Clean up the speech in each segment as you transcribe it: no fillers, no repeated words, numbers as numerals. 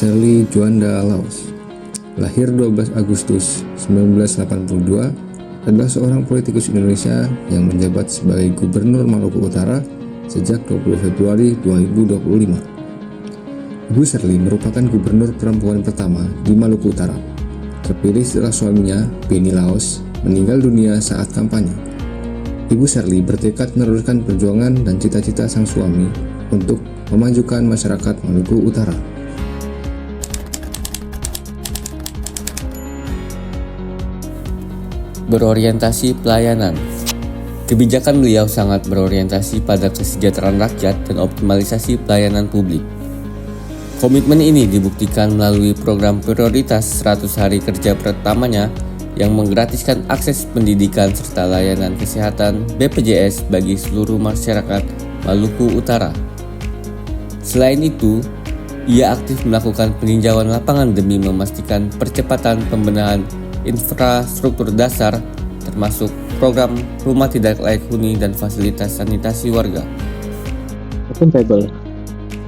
Shirley Juanda Laos, lahir 12 Agustus 1982, adalah seorang politikus Indonesia yang menjabat sebagai Gubernur Maluku Utara sejak 20 Februari 2025. Ibu Shirley merupakan gubernur perempuan pertama di Maluku Utara, terpilih setelah suaminya, Benny Laos, meninggal dunia saat kampanye. Ibu Shirley bertekad meneruskan perjuangan dan cita-cita sang suami untuk memajukan masyarakat Maluku Utara. Berorientasi pelayanan. Kebijakan beliau sangat berorientasi pada kesejahteraan rakyat dan optimalisasi pelayanan publik. Komitmen ini dibuktikan melalui program prioritas 100 hari kerja pertamanya yang menggratiskan akses pendidikan serta layanan kesehatan BPJS bagi seluruh masyarakat Maluku Utara. Selain itu, ia aktif melakukan peninjauan lapangan demi memastikan percepatan pembenahan infrastruktur dasar, termasuk program rumah tidak layak huni dan fasilitas sanitasi warga. Akuntabel,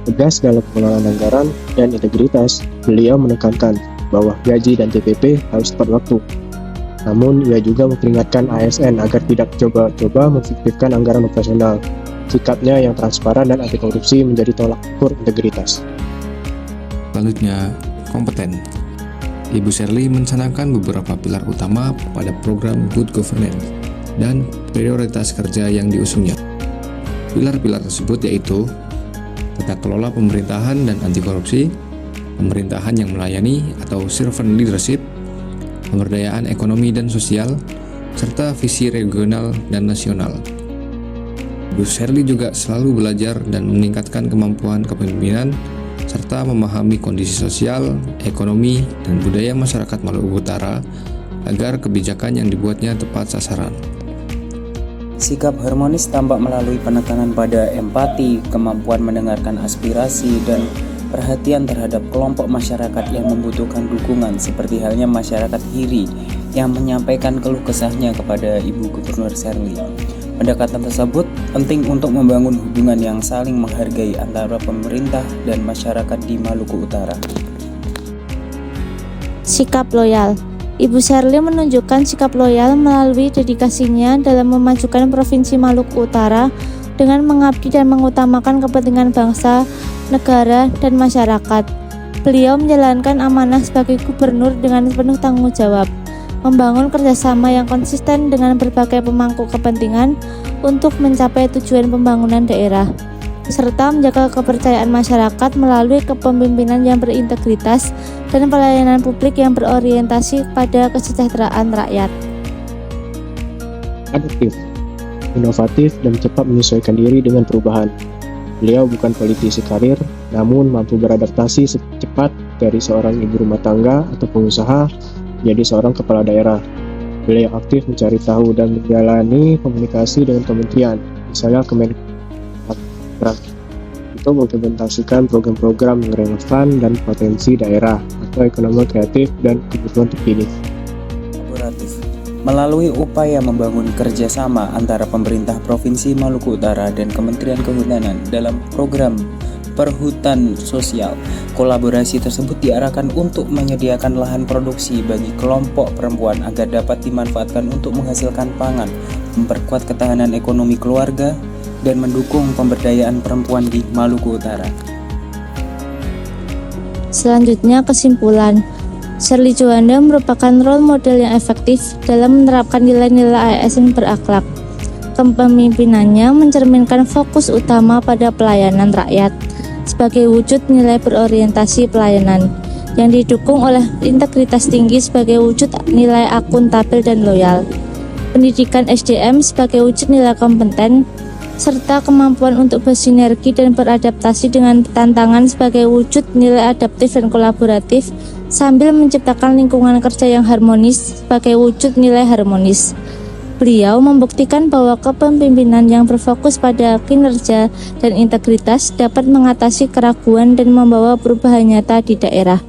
tegas dalam pengelolaan anggaran dan integritas, beliau menekankan bahwa gaji dan TPP harus tepat waktu. Namun, ia juga memperingatkan ASN agar tidak coba-coba memfiktifkan anggaran operasional. Sikapnya yang transparan dan anti korupsi menjadi tolak ukur integritas. Selanjutnya, kompeten. Ibu Shirley mencanangkan beberapa pilar utama pada program Good Governance dan prioritas kerja yang diusungnya. Pilar-pilar tersebut yaitu tata kelola pemerintahan dan anti korupsi, pemerintahan yang melayani atau servant leadership, pemberdayaan ekonomi dan sosial, serta visi regional dan nasional. Ibu Shirley juga selalu belajar dan meningkatkan kemampuan kepemimpinan serta memahami kondisi sosial, ekonomi, dan budaya masyarakat Maluku Utara agar kebijakan yang dibuatnya tepat sasaran. Sikap harmonis tampak melalui penekanan pada empati, kemampuan mendengarkan aspirasi, dan perhatian terhadap kelompok masyarakat yang membutuhkan dukungan seperti halnya masyarakat Hiri yang menyampaikan keluh kesahnya kepada Ibu Gubernur Shirley. Pendekatan tersebut penting untuk membangun hubungan yang saling menghargai antara pemerintah dan masyarakat di Maluku Utara. Sikap loyal. Ibu Shirley menunjukkan sikap loyal melalui dedikasinya dalam memajukan Provinsi Maluku Utara dengan mengabdi dan mengutamakan kepentingan bangsa, negara, dan masyarakat. Beliau menjalankan amanah sebagai gubernur dengan penuh tanggung jawab, membangun kerjasama yang konsisten dengan berbagai pemangku kepentingan untuk mencapai tujuan pembangunan daerah, serta menjaga kepercayaan masyarakat melalui kepemimpinan yang berintegritas dan pelayanan publik yang berorientasi pada kesejahteraan rakyat. Adaptif, inovatif, dan cepat menyesuaikan diri dengan perubahan. Beliau bukan politisi karir, namun mampu beradaptasi cepat dari seorang ibu rumah tangga atau pengusaha menjadi seorang kepala daerah. Beliau aktif mencari tahu dan menjalani komunikasi dengan kementerian, misalnya Kemenparekraf, untuk mengimplementasikan program-program yang relevan dan potensi daerah atau ekonomi kreatif dan kebutuhan terkini. Kolaboratif. Melalui upaya membangun kerjasama antara pemerintah Provinsi Maluku Utara dan Kementerian Kehutanan dalam program perhutan sosial, kolaborasi tersebut diarahkan untuk menyediakan lahan produksi bagi kelompok perempuan agar dapat dimanfaatkan untuk menghasilkan pangan, memperkuat ketahanan ekonomi keluarga, dan mendukung pemberdayaan perempuan di Maluku Utara. Selanjutnya, kesimpulan. Shirley Juanda merupakan role model yang efektif dalam menerapkan nilai-nilai ASN berakhlak. Kepemimpinannya mencerminkan fokus utama pada pelayanan rakyat sebagai wujud nilai berorientasi pelayanan yang didukung oleh integritas tinggi sebagai wujud nilai akuntabel dan loyal, pendidikan SDM sebagai wujud nilai kompeten, serta kemampuan untuk bersinergi dan beradaptasi dengan tantangan sebagai wujud nilai adaptif dan kolaboratif sambil menciptakan lingkungan kerja yang harmonis sebagai wujud nilai harmonis. Beliau membuktikan bahwa kepemimpinan yang berfokus pada kinerja dan integritas dapat mengatasi keraguan dan membawa perubahan nyata di daerah.